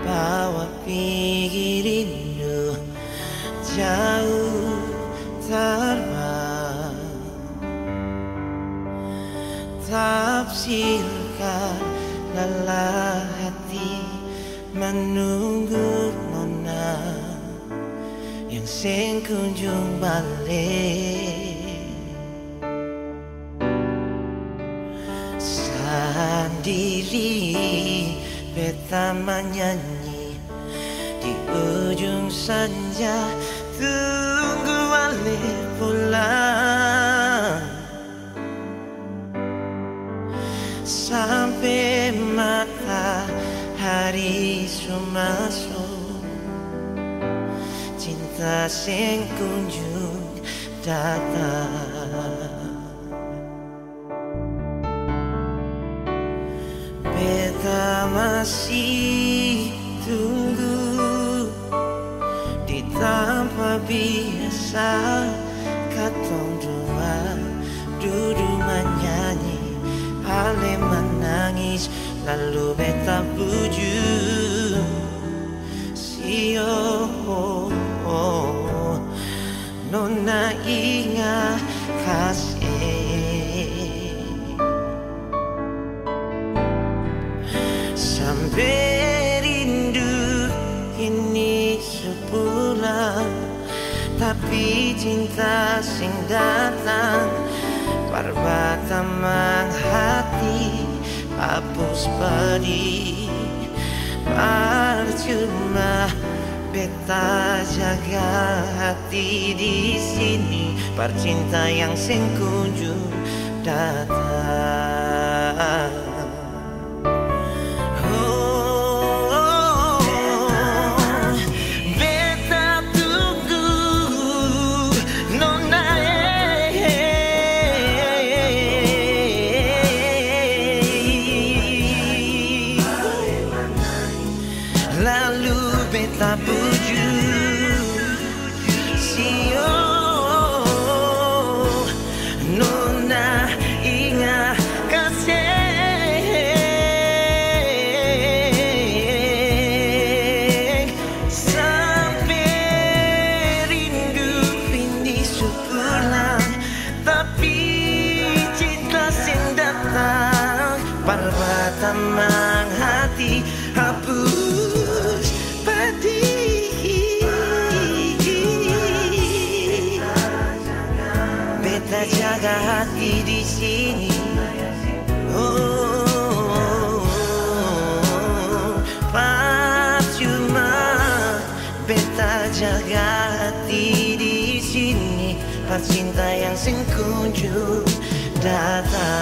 bawa pergi rindu jauh terbang. Tafsirkan lelah hati menunggu nona yang sing kunjung balik. Sendiri beta menyanyi di ujung senja, tunggu balik pulang sampai matahari sumasuk. Cinta sing kunjung datang. Beta masih tunggu di tempat biasa, katong dua duduk menyanyi, ale menangis, lalu beta puju sio nona ingat kasih. Sampai rindu ini sebulan, tapi cinta sing datang perbatamang hati, hapus pedih. Percuma beta jaga hati di sini, percinta yang sing kunjung datang. Lalu beta puju sio nona ingat kasih. Sampai rindu ini sebulan, tapi cinta sing datang perbatamang hati, hapus pedih. Beta jaga hati di sini. Percuma beta jaga hati di sini, percinta yang sing kunjung datang.